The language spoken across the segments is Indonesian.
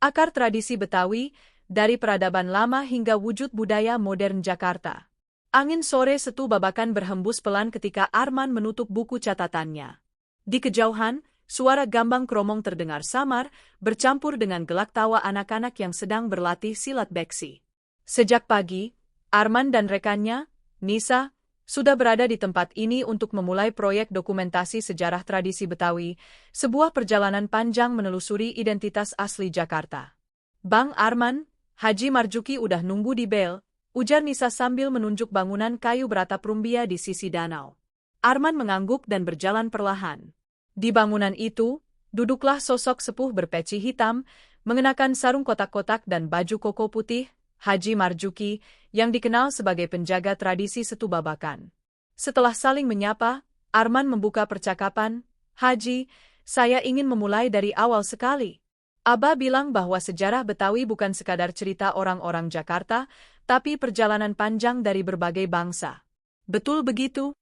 Akar tradisi Betawi, dari peradaban lama hingga wujud budaya modern Jakarta. Angin sore Setu Babakan berhembus pelan ketika Arman menutup buku catatannya. Di kejauhan, suara gambang kromong terdengar samar, bercampur dengan gelak tawa anak-anak yang sedang berlatih silat beksi. Sejak pagi, Arman dan rekannya, Nisa, sudah berada di tempat ini untuk memulai proyek dokumentasi sejarah tradisi Betawi, sebuah perjalanan panjang menelusuri identitas asli Jakarta. Bang Arman, Haji Marjuki udah nunggu di bel, ujar Nisa sambil menunjuk bangunan kayu beratap rumbia di sisi danau. Arman mengangguk dan berjalan perlahan. Di bangunan itu, duduklah sosok sepuh berpeci hitam, mengenakan sarung kotak-kotak dan baju koko putih, Haji Marjuki, yang dikenal sebagai penjaga tradisi Setu Babakan. Setelah saling menyapa, Arman membuka percakapan, "Haji, saya ingin memulai dari awal sekali. Aba bilang bahwa sejarah Betawi bukan sekadar cerita orang-orang Jakarta, tapi perjalanan panjang dari berbagai bangsa. Betul begitu?"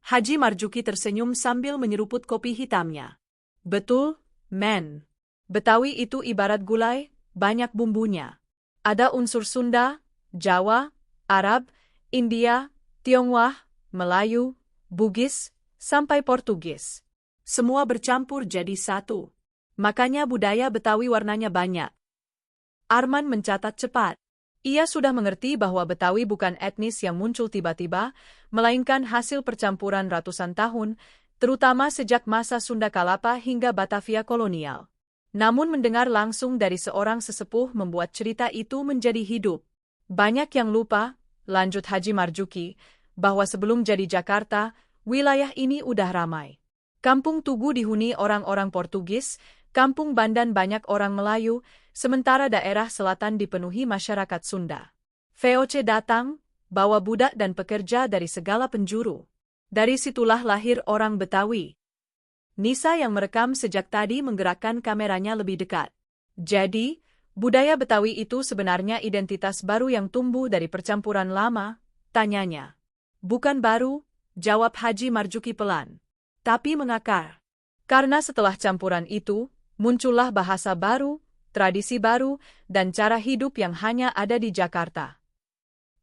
Haji Marjuki tersenyum sambil menyeruput kopi hitamnya. "Betul, men. Betawi itu ibarat gulai, banyak bumbunya. Ada unsur Sunda, Jawa, Arab, India, Tionghoa, Melayu, Bugis, sampai Portugis. Semua bercampur jadi satu. Makanya budaya Betawi warnanya banyak." Arman mencatat cepat. Ia sudah mengerti bahwa Betawi bukan etnis yang muncul tiba-tiba, melainkan hasil percampuran ratusan tahun, terutama sejak masa Sunda Kalapa hingga Batavia kolonial. Namun mendengar langsung dari seorang sesepuh membuat cerita itu menjadi hidup. "Banyak yang lupa," lanjut Haji Marjuki, "bahwa sebelum jadi Jakarta, wilayah ini udah ramai. Kampung Tugu dihuni orang-orang Portugis, Kampung Bandan banyak orang Melayu, sementara daerah selatan dipenuhi masyarakat Sunda. VOC datang, bawa budak dan pekerja dari segala penjuru. Dari situlah lahir orang Betawi." Nisa yang merekam sejak tadi menggerakkan kameranya lebih dekat. "Jadi, budaya Betawi itu sebenarnya identitas baru yang tumbuh dari percampuran lama?" tanyanya. "Bukan baru," jawab Haji Marjuki pelan. "Tapi mengakar. Karena setelah campuran itu, muncullah bahasa baru, tradisi baru, dan cara hidup yang hanya ada di Jakarta."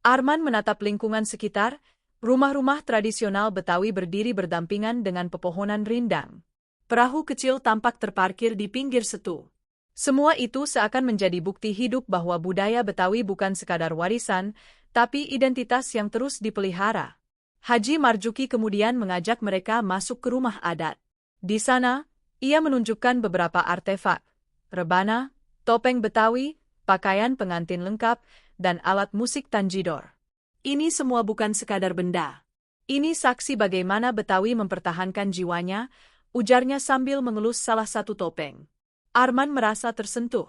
Arman menatap lingkungan sekitar. Rumah-rumah tradisional Betawi berdiri berdampingan dengan pepohonan rindang. Perahu kecil tampak terparkir di pinggir Setu. Semua itu seakan menjadi bukti hidup bahwa budaya Betawi bukan sekadar warisan, tapi identitas yang terus dipelihara. Haji Marjuki kemudian mengajak mereka masuk ke rumah adat. Di sana, ia menunjukkan beberapa artefak, rebana, topeng Betawi, pakaian pengantin lengkap, dan alat musik tanjidor. "Ini semua bukan sekadar benda. Ini saksi bagaimana Betawi mempertahankan jiwanya," ujarnya sambil mengelus salah satu topeng. Arman merasa tersentuh.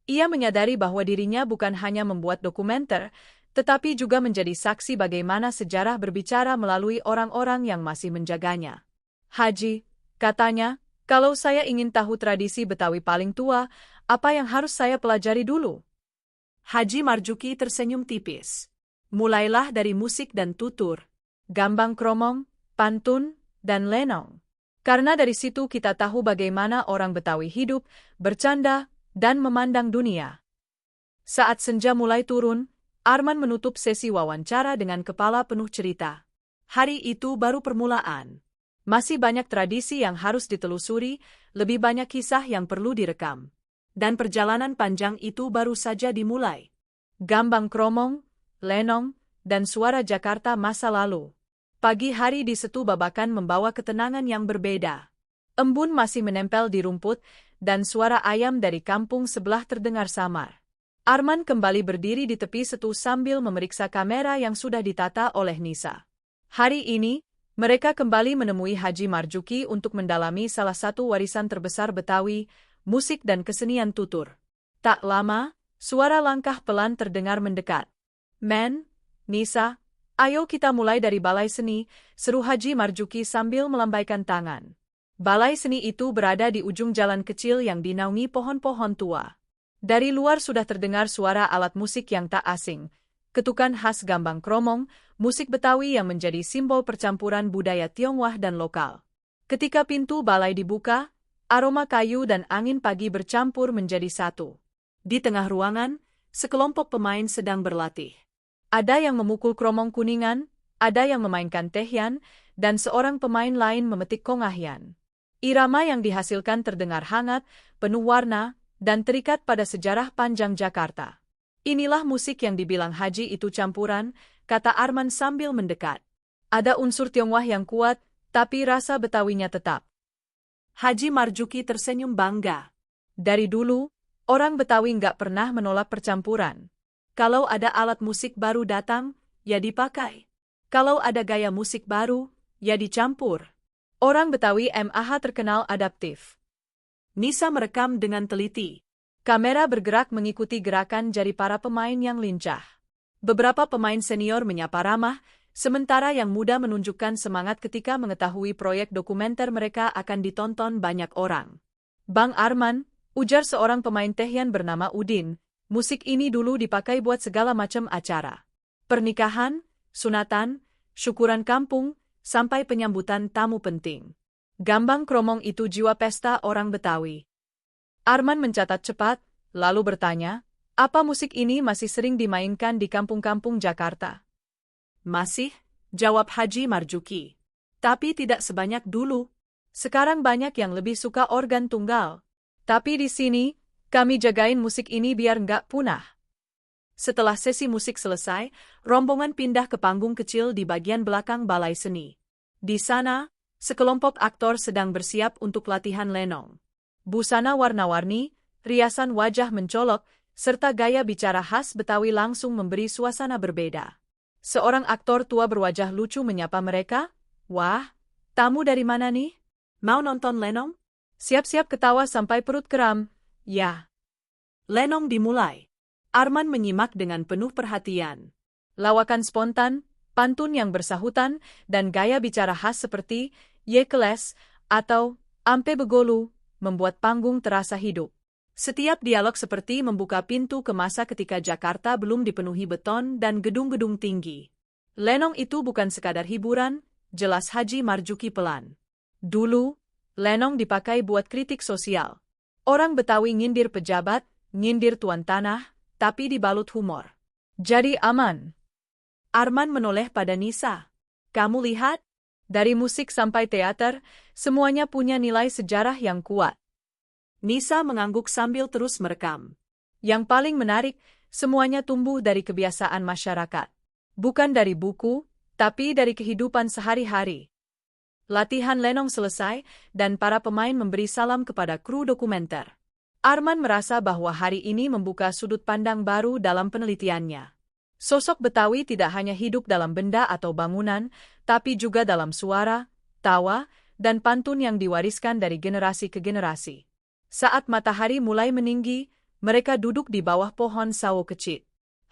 Ia menyadari bahwa dirinya bukan hanya membuat dokumenter, tetapi juga menjadi saksi bagaimana sejarah berbicara melalui orang-orang yang masih menjaganya. "Haji," katanya, "kalau saya ingin tahu tradisi Betawi paling tua, apa yang harus saya pelajari dulu?" Haji Marjuki tersenyum tipis. "Mulailah dari musik dan tutur, gambang kromong, pantun, dan lenong. Karena dari situ kita tahu bagaimana orang Betawi hidup, bercanda, dan memandang dunia." Saat senja mulai turun, Arman menutup sesi wawancara dengan kepala penuh cerita. Hari itu baru permulaan. Masih banyak tradisi yang harus ditelusuri, lebih banyak kisah yang perlu direkam. Dan perjalanan panjang itu baru saja dimulai. Gambang kromong, lenong, dan suara Jakarta masa lalu. Pagi hari di Setu Babakan membawa ketenangan yang berbeda. Embun masih menempel di rumput, dan suara ayam dari kampung sebelah terdengar samar. Arman kembali berdiri di tepi Setu sambil memeriksa kamera yang sudah ditata oleh Nisa. Hari ini, mereka kembali menemui Haji Marjuki untuk mendalami salah satu warisan terbesar Betawi, musik dan kesenian tutur. Tak lama, suara langkah pelan terdengar mendekat. "Men, Nisa, ayo kita mulai dari balai seni," seru Haji Marjuki sambil melambaikan tangan. Balai seni itu berada di ujung jalan kecil yang dinaungi pohon-pohon tua. Dari luar sudah terdengar suara alat musik yang tak asing, ketukan khas gambang kromong, musik Betawi yang menjadi simbol percampuran budaya Tionghoa dan lokal. Ketika pintu balai dibuka, aroma kayu dan angin pagi bercampur menjadi satu. Di tengah ruangan, sekelompok pemain sedang berlatih. Ada yang memukul kromong kuningan, ada yang memainkan tehyan, dan seorang pemain lain memetik kongahian. Irama yang dihasilkan terdengar hangat, penuh warna, dan terikat pada sejarah panjang Jakarta. Inilah musik yang dibilang Haji itu campuran, kata Arman sambil mendekat. Ada unsur Tionghoa yang kuat, tapi rasa Betawinya tetap. Haji Marjuki tersenyum bangga. Dari dulu, orang Betawi nggak pernah menolak percampuran. Kalau ada alat musik baru datang, ya dipakai. Kalau ada gaya musik baru, ya dicampur. Orang Betawi MAH terkenal adaptif. Nisa merekam dengan teliti. Kamera bergerak mengikuti gerakan jari para pemain yang lincah. Beberapa pemain senior menyapa ramah, sementara yang muda menunjukkan semangat ketika mengetahui proyek dokumenter mereka akan ditonton banyak orang. Bang Arman, ujar seorang pemain tehyan bernama Udin, musik ini dulu dipakai buat segala macam acara. Pernikahan, sunatan, syukuran kampung, sampai penyambutan tamu penting. Gambang kromong itu jiwa pesta orang Betawi. Arman mencatat cepat, lalu bertanya, apa musik ini masih sering dimainkan di kampung-kampung Jakarta? Masih, jawab Haji Marjuki. Tapi tidak sebanyak dulu. Sekarang banyak yang lebih suka organ tunggal. Tapi di sini, kami jagain musik ini biar nggak punah. Setelah sesi musik selesai, rombongan pindah ke panggung kecil di bagian belakang balai seni. Di sana, sekelompok aktor sedang bersiap untuk latihan lenong. Busana warna-warni, riasan wajah mencolok, serta gaya bicara khas Betawi langsung memberi suasana berbeda. Seorang aktor tua berwajah lucu menyapa mereka, "Wah, tamu dari mana nih? Mau nonton lenong?" Siap-siap ketawa sampai perut kram. Ya. Lenong dimulai. Arman menyimak dengan penuh perhatian. Lawakan spontan, pantun yang bersahutan, dan gaya bicara khas seperti "Ye keles" atau "Ampe begolu" membuat panggung terasa hidup. Setiap dialog seperti membuka pintu ke masa ketika Jakarta belum dipenuhi beton dan gedung-gedung tinggi. Lenong itu bukan sekadar hiburan, jelas Haji Marjuki pelan. Dulu, lenong dipakai buat kritik sosial. Orang Betawi nyindir pejabat, nyindir tuan tanah, tapi dibalut humor. Jadi aman. Arman menoleh pada Nisa. Kamu lihat? Dari musik sampai teater, semuanya punya nilai sejarah yang kuat. Nisa mengangguk sambil terus merekam. Yang paling menarik, semuanya tumbuh dari kebiasaan masyarakat. Bukan dari buku, tapi dari kehidupan sehari-hari. Latihan lenong selesai, dan para pemain memberi salam kepada kru dokumenter. Arman merasa bahwa hari ini membuka sudut pandang baru dalam penelitiannya. Sosok Betawi tidak hanya hidup dalam benda atau bangunan, tapi juga dalam suara, tawa, dan pantun yang diwariskan dari generasi ke generasi. Saat matahari mulai meninggi, mereka duduk di bawah pohon sawo kecil.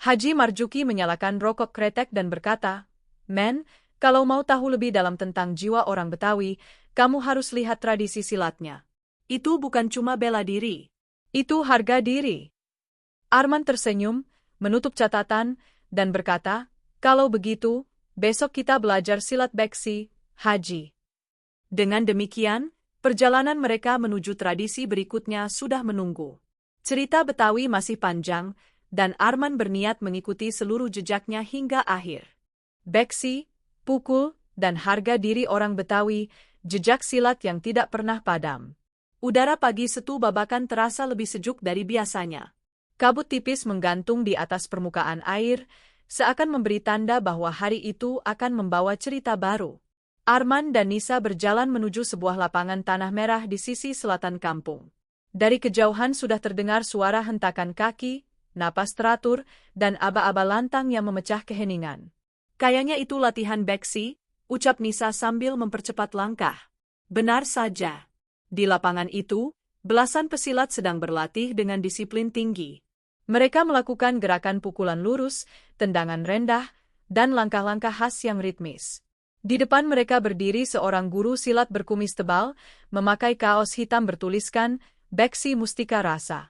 Haji Marjuki menyalakan rokok kretek dan berkata, "Men, kalau mau tahu lebih dalam tentang jiwa orang Betawi, kamu harus lihat tradisi silatnya. Itu bukan cuma bela diri. Itu harga diri." Arman tersenyum, menutup catatan, dan berkata, "Kalau begitu, besok kita belajar silat beksi, Haji." Dengan demikian, perjalanan mereka menuju tradisi berikutnya sudah menunggu. Cerita Betawi masih panjang, dan Arman berniat mengikuti seluruh jejaknya hingga akhir. Beksi, pukul, dan harga diri orang Betawi, jejak silat yang tidak pernah padam. Udara pagi Setu Babakan terasa lebih sejuk dari biasanya. Kabut tipis menggantung di atas permukaan air, seakan memberi tanda bahwa hari itu akan membawa cerita baru. Arman dan Nisa berjalan menuju sebuah lapangan tanah merah di sisi selatan kampung. Dari kejauhan sudah terdengar suara hentakan kaki, napas teratur, dan aba-aba lantang yang memecah keheningan. "Kayaknya itu latihan beksi," ucap Nisa sambil mempercepat langkah. Benar saja. Di lapangan itu, belasan pesilat sedang berlatih dengan disiplin tinggi. Mereka melakukan gerakan pukulan lurus, tendangan rendah, dan langkah-langkah khas yang ritmis. Di depan mereka berdiri seorang guru silat berkumis tebal, memakai kaos hitam bertuliskan, "Beksi Mustika Rasa."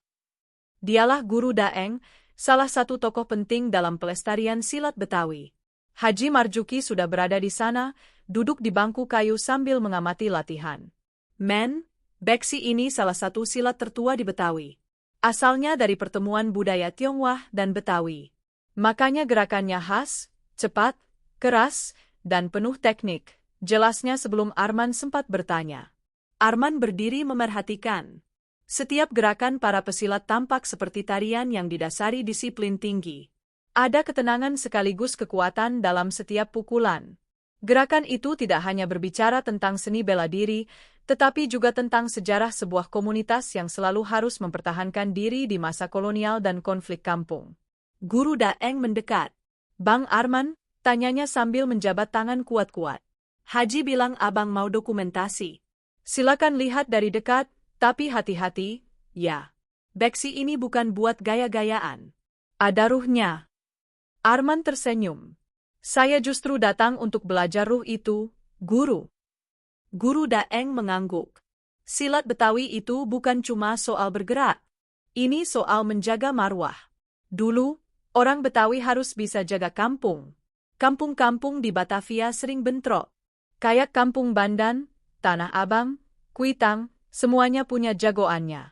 Dialah Guru Daeng, salah satu tokoh penting dalam pelestarian silat Betawi. Haji Marjuki sudah berada di sana, duduk di bangku kayu sambil mengamati latihan. "Men, beksi ini salah satu silat tertua di Betawi. Asalnya dari pertemuan budaya Tionghoa dan Betawi. Makanya gerakannya khas, cepat, keras, dan penuh teknik. Jelasnya sebelum Arman sempat bertanya. Arman berdiri memerhatikan. Setiap gerakan para pesilat tampak seperti tarian yang didasari disiplin tinggi. Ada ketenangan sekaligus kekuatan dalam setiap pukulan. Gerakan itu tidak hanya berbicara tentang seni bela diri, tetapi juga tentang sejarah sebuah komunitas yang selalu harus mempertahankan diri di masa kolonial dan konflik kampung. Guru Daeng mendekat. Bang Arman, tanyanya sambil menjabat tangan kuat-kuat. Haji bilang abang mau dokumentasi. Silakan lihat dari dekat, tapi hati-hati, ya. Beksi ini bukan buat gaya-gayaan. Ada ruhnya. Arman tersenyum. Saya justru datang untuk belajar ruh itu, guru. Guru Daeng mengangguk. Silat Betawi itu bukan cuma soal bergerak. Ini soal menjaga marwah. Dulu, orang Betawi harus bisa jaga kampung. Kampung-kampung di Batavia sering bentrok. Kayak Kampung Bandan, Tanah Abang, Kuitang, semuanya punya jagoannya.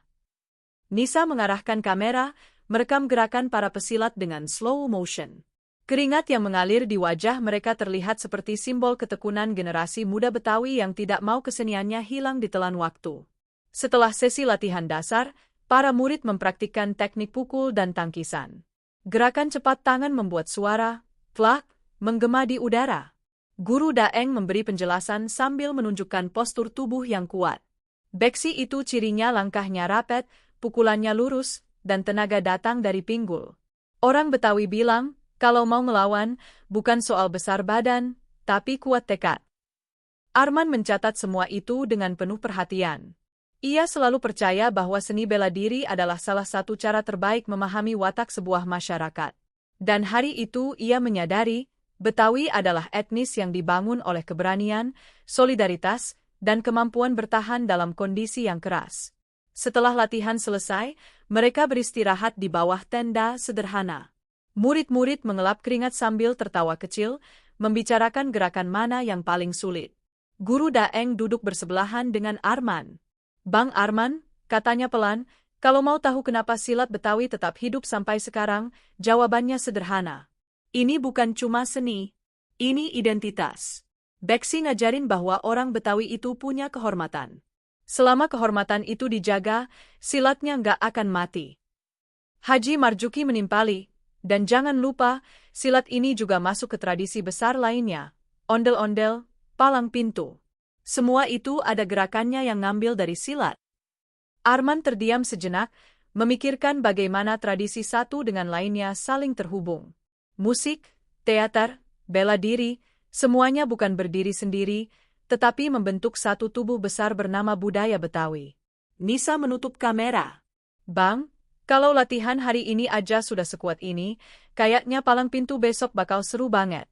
Nisa mengarahkan kamera, merekam gerakan para pesilat dengan slow motion. Keringat yang mengalir di wajah mereka terlihat seperti simbol ketekunan generasi muda Betawi yang tidak mau keseniannya hilang ditelan waktu. Setelah sesi latihan dasar, para murid mempraktikkan teknik pukul dan tangkisan. Gerakan cepat tangan membuat suara, plak, menggema di udara. Guru Daeng memberi penjelasan sambil menunjukkan postur tubuh yang kuat. Beksi itu cirinya langkahnya rapet, pukulannya lurus, dan tenaga datang dari pinggul. Orang Betawi bilang, kalau mau melawan, bukan soal besar badan, tapi kuat tekad. Arman mencatat semua itu dengan penuh perhatian. Ia selalu percaya bahwa seni bela diri adalah salah satu cara terbaik memahami watak sebuah masyarakat. Dan hari itu ia menyadari, Betawi adalah etnis yang dibangun oleh keberanian, solidaritas, dan kemampuan bertahan dalam kondisi yang keras. Setelah latihan selesai, mereka beristirahat di bawah tenda sederhana. Murid-murid mengelap keringat sambil tertawa kecil, membicarakan gerakan mana yang paling sulit. Guru Daeng duduk bersebelahan dengan Arman. Bang Arman, katanya pelan, kalau mau tahu kenapa silat Betawi tetap hidup sampai sekarang, jawabannya sederhana. Ini bukan cuma seni, ini identitas. Beksi ngajarin bahwa orang Betawi itu punya kehormatan. Selama kehormatan itu dijaga, silatnya nggak akan mati. Haji Marjuki menimpali. Dan jangan lupa, silat ini juga masuk ke tradisi besar lainnya. Ondel-ondel, palang pintu. Semua itu ada gerakannya yang ngambil dari silat. Arman terdiam sejenak, memikirkan bagaimana tradisi satu dengan lainnya saling terhubung. Musik, teater, bela diri, semuanya bukan berdiri sendiri, tetapi membentuk satu tubuh besar bernama budaya Betawi. Nisa menutup kamera. Bang, kalau latihan hari ini aja sudah sekuat ini, kayaknya palang pintu besok bakal seru banget.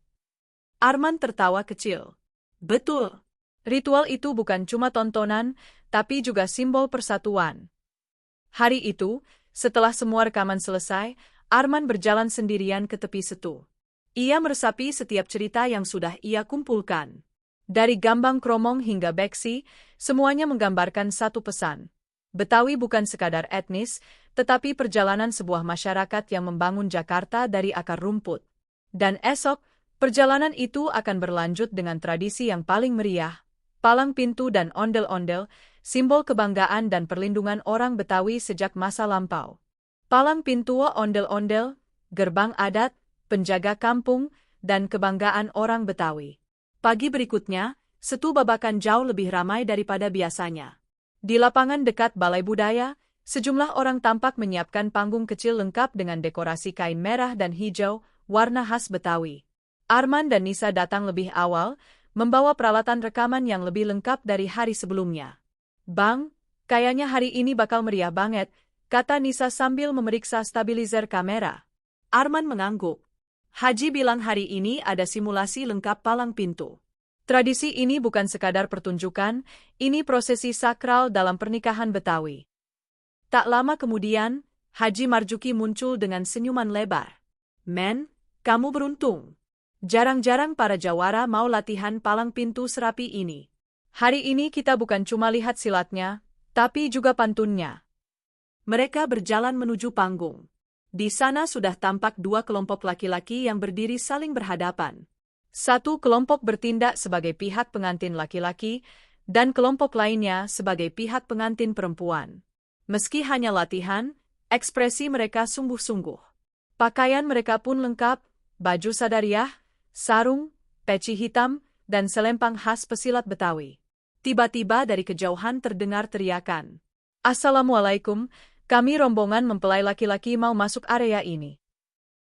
Arman tertawa kecil. Betul. Ritual itu bukan cuma tontonan, tapi juga simbol persatuan. Hari itu, setelah semua rekaman selesai, Arman berjalan sendirian ke tepi setu. Ia meresapi setiap cerita yang sudah ia kumpulkan. Dari Gambang Kromong hingga Beksi, semuanya menggambarkan satu pesan. Betawi bukan sekadar etnis, tetapi perjalanan sebuah masyarakat yang membangun Jakarta dari akar rumput. Dan esok, perjalanan itu akan berlanjut dengan tradisi yang paling meriah, palang pintu dan ondel-ondel, simbol kebanggaan dan perlindungan orang Betawi sejak masa lampau. Palang pintu, ondel-ondel, gerbang adat, penjaga kampung, dan kebanggaan orang Betawi. Pagi berikutnya, setu babakan jauh lebih ramai daripada biasanya. Di lapangan dekat Balai Budaya, sejumlah orang tampak menyiapkan panggung kecil lengkap dengan dekorasi kain merah dan hijau, warna khas Betawi. Arman dan Nisa datang lebih awal, membawa peralatan rekaman yang lebih lengkap dari hari sebelumnya. Bang, kayaknya hari ini bakal meriah banget, kata Nisa sambil memeriksa stabilizer kamera. Arman mengangguk. Haji bilang hari ini ada simulasi lengkap palang pintu. Tradisi ini bukan sekadar pertunjukan, ini prosesi sakral dalam pernikahan Betawi. Tak lama kemudian, Haji Marjuki muncul dengan senyuman lebar. Men, kamu beruntung. Jarang-jarang para jawara mau latihan palang pintu serapi ini. Hari ini kita bukan cuma lihat silatnya, tapi juga pantunnya. Mereka berjalan menuju panggung. Di sana sudah tampak dua kelompok laki-laki yang berdiri saling berhadapan. Satu kelompok bertindak sebagai pihak pengantin laki-laki, dan kelompok lainnya sebagai pihak pengantin perempuan. Meski hanya latihan, ekspresi mereka sungguh-sungguh. Pakaian mereka pun lengkap, baju sadariah, sarung, peci hitam, dan selempang khas pesilat Betawi. Tiba-tiba dari kejauhan terdengar teriakan. "Assalamualaikum, kami rombongan mempelai laki-laki mau masuk area ini."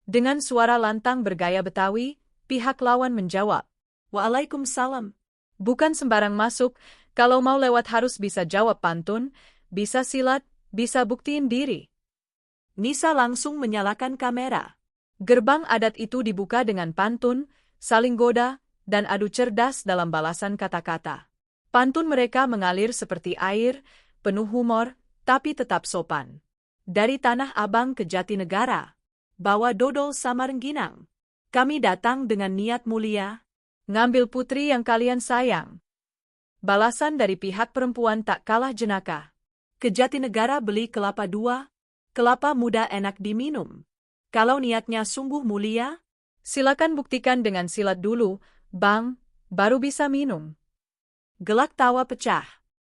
Dengan suara lantang bergaya Betawi, pihak lawan menjawab, "Waalaikumsalam." Bukan sembarang masuk, kalau mau lewat harus bisa jawab pantun, bisa silat, bisa buktiin diri. Nisa langsung menyalakan kamera. Gerbang adat itu dibuka dengan pantun, saling goda, dan adu cerdas dalam balasan kata-kata. Pantun mereka mengalir seperti air, penuh humor, tapi tetap sopan. Dari Tanah Abang ke Jatinegara, bawa dodol sama rengginang. Kami datang dengan niat mulia, ngambil putri yang kalian sayang. Balasan dari pihak perempuan tak kalah jenaka. Ke Jatinegara beli kelapa 2, kelapa muda enak diminum. Kalau niatnya sungguh mulia, silakan buktikan dengan silat dulu, Bang, baru bisa minum. Gelak tawa pecah.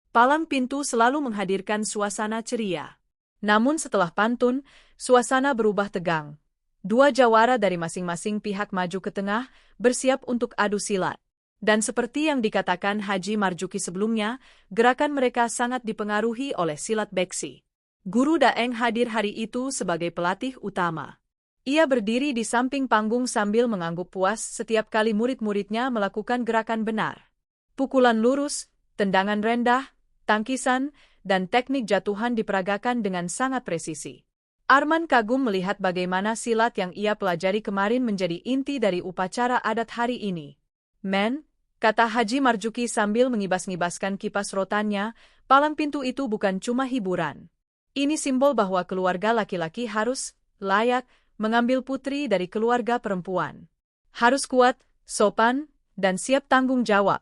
Palang pintu selalu menghadirkan suasana ceria. Namun setelah pantun, suasana berubah tegang. Dua jawara dari masing-masing pihak maju ke tengah, bersiap untuk adu silat. Dan seperti yang dikatakan Haji Marjuki sebelumnya, gerakan mereka sangat dipengaruhi oleh silat beksi. Guru Daeng hadir hari itu sebagai pelatih utama. Ia berdiri di samping panggung sambil mengangguk puas setiap kali murid-muridnya melakukan gerakan benar. Pukulan lurus, tendangan rendah, tangkisan, dan teknik jatuhan diperagakan dengan sangat presisi. Arman kagum melihat bagaimana silat yang ia pelajari kemarin menjadi inti dari upacara adat hari ini. "Men," kata Haji Marjuki sambil mengibas-ngibaskan kipas rotannya, "palang pintu itu bukan cuma hiburan. Ini simbol bahwa keluarga laki-laki harus layak mengambil putri dari keluarga perempuan. Harus kuat, sopan, dan siap tanggung jawab."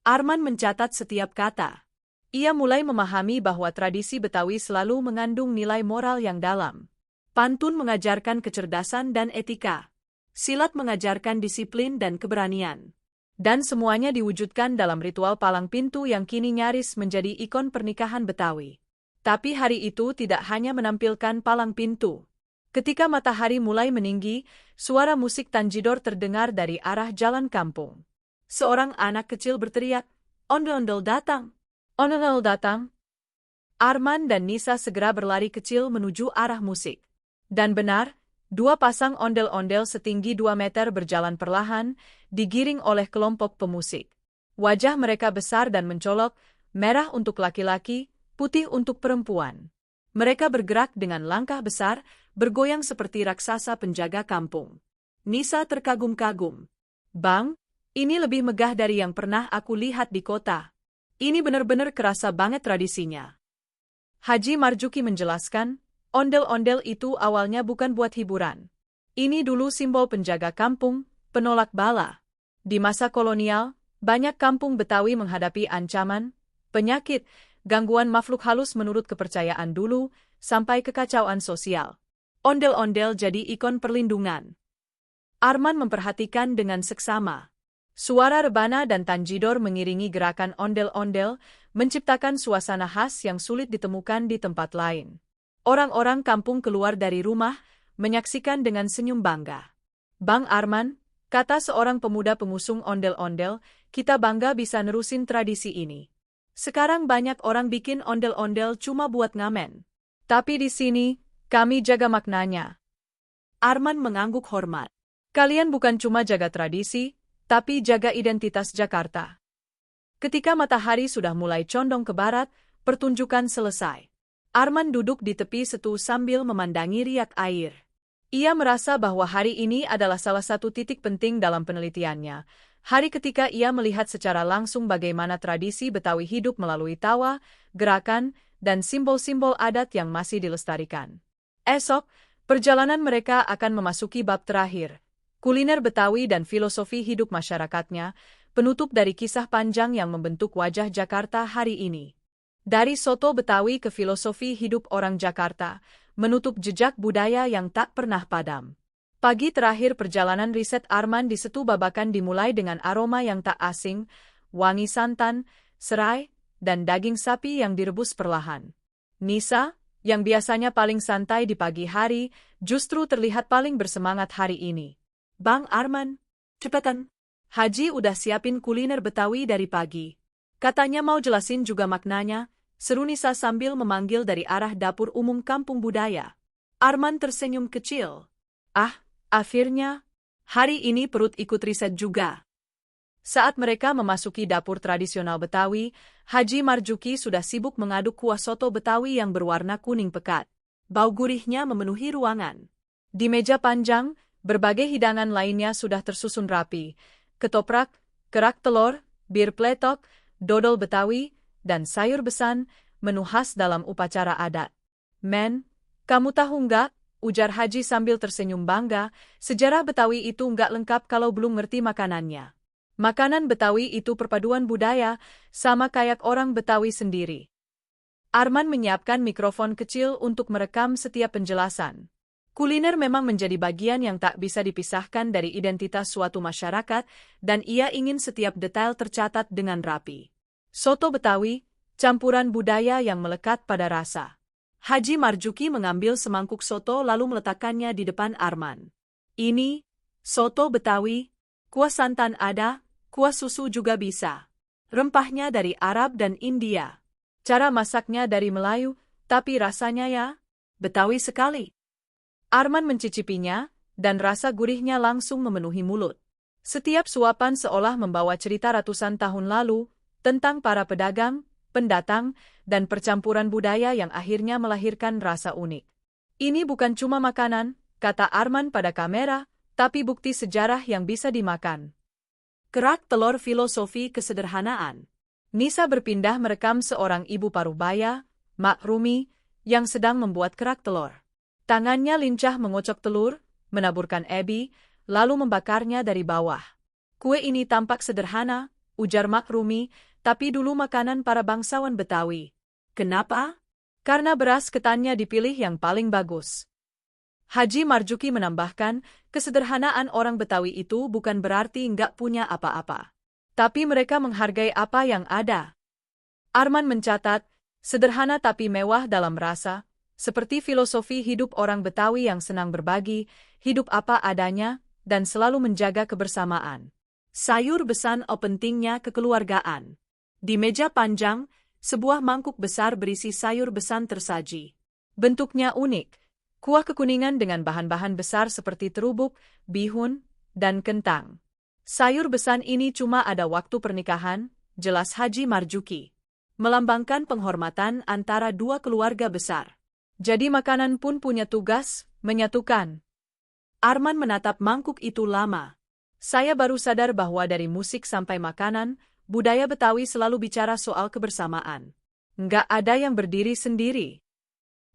Arman mencatat setiap kata. Ia mulai memahami bahwa tradisi Betawi selalu mengandung nilai moral yang dalam. Pantun mengajarkan kecerdasan dan etika. Silat mengajarkan disiplin dan keberanian. Dan semuanya diwujudkan dalam ritual palang pintu yang kini nyaris menjadi ikon pernikahan Betawi. Tapi hari itu tidak hanya menampilkan palang pintu. Ketika matahari mulai meninggi, suara musik tanjidor terdengar dari arah jalan kampung. Seorang anak kecil berteriak, "Ondel-ondel datang! Ondel-ondel datang!" Arman dan Nisa segera berlari kecil menuju arah musik. Dan benar, dua pasang ondel-ondel setinggi 2 meter berjalan perlahan, digiring oleh kelompok pemusik. Wajah mereka besar dan mencolok, merah untuk laki-laki, putih untuk perempuan. Mereka bergerak dengan langkah besar, bergoyang seperti raksasa penjaga kampung. Nisa terkagum-kagum. "Bang, ini lebih megah dari yang pernah aku lihat di kota. Ini benar-benar kerasa banget tradisinya." Haji Marjuki menjelaskan, ondel-ondel itu awalnya bukan buat hiburan. Ini dulu simbol penjaga kampung, penolak bala. Di masa kolonial, banyak kampung Betawi menghadapi ancaman, penyakit, gangguan makhluk halus menurut kepercayaan dulu, sampai kekacauan sosial. Ondel-ondel jadi ikon perlindungan. Arman memperhatikan dengan seksama. Suara rebana dan tanjidor mengiringi gerakan ondel-ondel, menciptakan suasana khas yang sulit ditemukan di tempat lain. Orang-orang kampung keluar dari rumah, menyaksikan dengan senyum bangga. "Bang Arman," kata seorang pemuda pengusung ondel-ondel, "kita bangga bisa nerusin tradisi ini. Sekarang banyak orang bikin ondel-ondel cuma buat ngamen. Tapi di sini, kami jaga maknanya." Arman mengangguk hormat. "Kalian bukan cuma jaga tradisi, tapi jaga identitas Jakarta." Ketika matahari sudah mulai condong ke barat, pertunjukan selesai. Arman duduk di tepi setu sambil memandangi riak air. Ia merasa bahwa hari ini adalah salah satu titik penting dalam penelitiannya. Hari ketika ia melihat secara langsung bagaimana tradisi Betawi hidup melalui tawa, gerakan, dan simbol-simbol adat yang masih dilestarikan. Esok, perjalanan mereka akan memasuki bab terakhir. Kuliner Betawi dan filosofi hidup masyarakatnya, penutup dari kisah panjang yang membentuk wajah Jakarta hari ini. Dari soto Betawi ke filosofi hidup orang Jakarta, menutup jejak budaya yang tak pernah padam. Pagi terakhir perjalanan riset Arman di Setu Babakan dimulai dengan aroma yang tak asing, wangi santan, serai, dan daging sapi yang direbus perlahan. Nisa, yang biasanya paling santai di pagi hari, justru terlihat paling bersemangat hari ini. Bang Arman, cepetan. Haji udah siapin kuliner Betawi dari pagi. Katanya mau jelasin juga maknanya, seru Nisa sambil memanggil dari arah dapur umum kampung budaya. Arman tersenyum kecil. Ah, akhirnya, hari ini perut ikut riset juga. Saat mereka memasuki dapur tradisional Betawi, Haji Marjuki sudah sibuk mengaduk kuah soto Betawi yang berwarna kuning pekat. Bau gurihnya memenuhi ruangan. Di meja panjang, berbagai hidangan lainnya sudah tersusun rapi. Ketoprak, kerak telur, bir pletok, dodol Betawi, dan sayur besan, menu khas dalam upacara adat. Men, kamu tahu nggak? Ujar Haji sambil tersenyum bangga, sejarah Betawi itu nggak lengkap kalau belum ngerti makanannya. Makanan Betawi itu perpaduan budaya, sama kayak orang Betawi sendiri. Arman menyiapkan mikrofon kecil untuk merekam setiap penjelasan. Kuliner memang menjadi bagian yang tak bisa dipisahkan dari identitas suatu masyarakat, dan ia ingin setiap detail tercatat dengan rapi. Soto Betawi, campuran budaya yang melekat pada rasa. Haji Marjuki mengambil semangkuk soto lalu meletakkannya di depan Arman. Ini, soto Betawi, kuah santan ada, kuah susu juga bisa. Rempahnya dari Arab dan India. Cara masaknya dari Melayu, tapi rasanya ya, Betawi sekali. Arman mencicipinya, dan rasa gurihnya langsung memenuhi mulut. Setiap suapan seolah membawa cerita ratusan tahun lalu, tentang para pedagang, pendatang, dan percampuran budaya yang akhirnya melahirkan rasa unik. Ini bukan cuma makanan, kata Arman pada kamera, tapi bukti sejarah yang bisa dimakan. Kerak telur filosofi kesederhanaan. Nisa berpindah merekam seorang ibu parubaya, Mak Rumi, yang sedang membuat kerak telur. Tangannya lincah mengocok telur, menaburkan ebi, lalu membakarnya dari bawah. Kue ini tampak sederhana, ujar Mak Rumi, tapi dulu makanan para bangsawan Betawi. Kenapa? Karena beras ketannya dipilih yang paling bagus. Haji Marjuki menambahkan, kesederhanaan orang Betawi itu bukan berarti nggak punya apa-apa. Tapi mereka menghargai apa yang ada. Arman mencatat, sederhana tapi mewah dalam rasa, seperti filosofi hidup orang Betawi yang senang berbagi, hidup apa adanya, dan selalu menjaga kebersamaan. Sayur besan pentingnya kekeluargaan. Di meja panjang, sebuah mangkuk besar berisi sayur besan tersaji. Bentuknya unik, kuah kekuningan dengan bahan-bahan besar seperti terubuk, bihun, dan kentang. Sayur besan ini cuma ada waktu pernikahan, jelas Haji Marjuki. Melambangkan penghormatan antara dua keluarga besar. Jadi makanan pun punya tugas, menyatukan. Arman menatap mangkuk itu lama. Saya baru sadar bahwa dari musik sampai makanan, budaya Betawi selalu bicara soal kebersamaan. Nggak ada yang berdiri sendiri.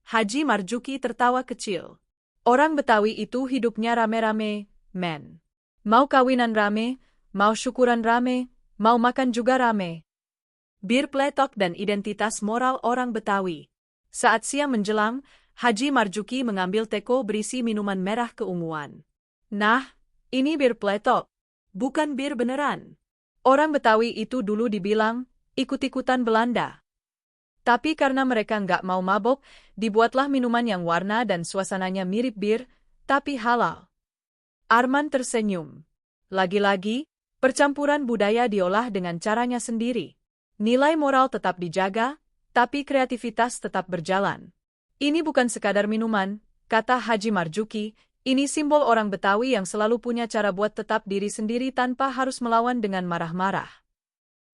Haji Marjuki tertawa kecil. Orang Betawi itu hidupnya rame-rame, men. Mau kawinan rame, mau syukuran rame, mau makan juga rame. Bir pletok dan identitas moral orang Betawi. Saat siang menjelang, Haji Marjuki mengambil teko berisi minuman merah keunguan. Nah, ini bir pletok, bukan bir beneran. Orang Betawi itu dulu dibilang, ikut-ikutan Belanda. Tapi karena mereka nggak mau mabok, dibuatlah minuman yang warna dan suasananya mirip bir, tapi halal. Arman tersenyum. Lagi-lagi, percampuran budaya diolah dengan caranya sendiri. Nilai moral tetap dijaga, tapi kreativitas tetap berjalan. Ini bukan sekadar minuman, kata Haji Marjuki, ini simbol orang Betawi yang selalu punya cara buat tetap diri sendiri tanpa harus melawan dengan marah-marah.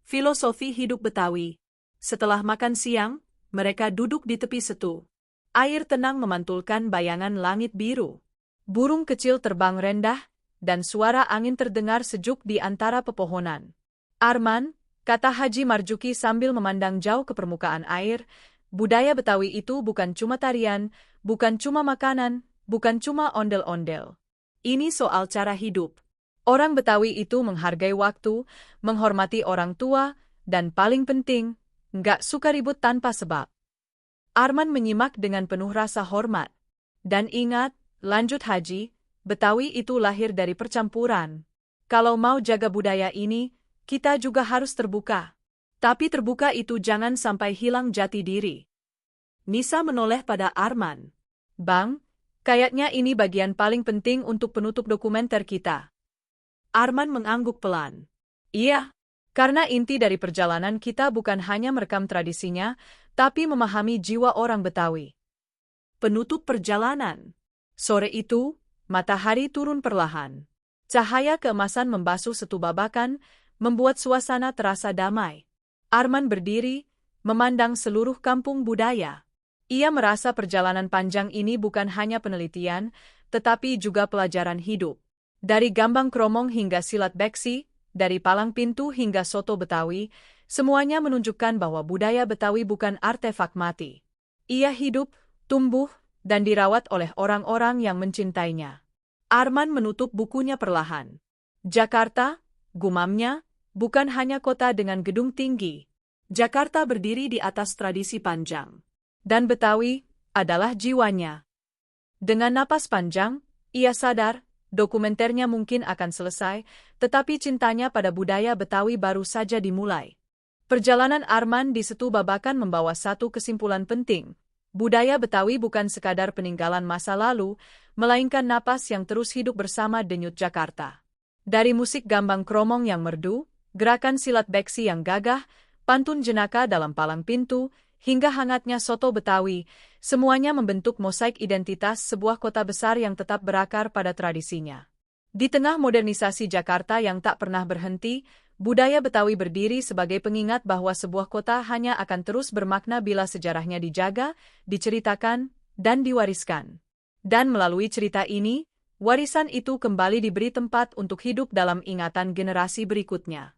Filosofi hidup Betawi. Setelah makan siang, mereka duduk di tepi setu. Air tenang memantulkan bayangan langit biru. Burung kecil terbang rendah, dan suara angin terdengar sejuk di antara pepohonan. Arman, kata Haji Marjuki sambil memandang jauh ke permukaan air, budaya Betawi itu bukan cuma tarian, bukan cuma makanan, bukan cuma ondel-ondel. Ini soal cara hidup. Orang Betawi itu menghargai waktu, menghormati orang tua, dan paling penting, nggak suka ribut tanpa sebab. Arman menyimak dengan penuh rasa hormat. Dan ingat, lanjut Haji, Betawi itu lahir dari percampuran. Kalau mau jaga budaya ini, kita juga harus terbuka. Tapi terbuka itu jangan sampai hilang jati diri. Nisa menoleh pada Arman. Bang, kayaknya ini bagian paling penting untuk penutup dokumenter kita. Arman mengangguk pelan. Iya, karena inti dari perjalanan kita bukan hanya merekam tradisinya, tapi memahami jiwa orang Betawi. Penutup perjalanan. Sore itu, matahari turun perlahan. Cahaya keemasan membasuh setubabakan, membuat suasana terasa damai. Arman berdiri, memandang seluruh kampung budaya. Ia merasa perjalanan panjang ini bukan hanya penelitian, tetapi juga pelajaran hidup. Dari gambang kromong hingga silat beksi, dari palang pintu hingga soto Betawi, semuanya menunjukkan bahwa budaya Betawi bukan artefak mati. Ia hidup, tumbuh, dan dirawat oleh orang-orang yang mencintainya. Arman menutup bukunya perlahan. Jakarta, gumamnya, bukan hanya kota dengan gedung tinggi. Jakarta berdiri di atas tradisi panjang. Dan Betawi adalah jiwanya. Dengan napas panjang, ia sadar, dokumenternya mungkin akan selesai, tetapi cintanya pada budaya Betawi baru saja dimulai. Perjalanan Arman di Setubabakan membawa satu kesimpulan penting. Budaya Betawi bukan sekadar peninggalan masa lalu, melainkan napas yang terus hidup bersama denyut Jakarta. Dari musik gambang kromong yang merdu, gerakan silat beksi yang gagah, pantun jenaka dalam palang pintu, hingga hangatnya soto Betawi, semuanya membentuk mosaik identitas sebuah kota besar yang tetap berakar pada tradisinya. Di tengah modernisasi Jakarta yang tak pernah berhenti, budaya Betawi berdiri sebagai pengingat bahwa sebuah kota hanya akan terus bermakna bila sejarahnya dijaga, diceritakan, dan diwariskan. Dan melalui cerita ini, warisan itu kembali diberi tempat untuk hidup dalam ingatan generasi berikutnya.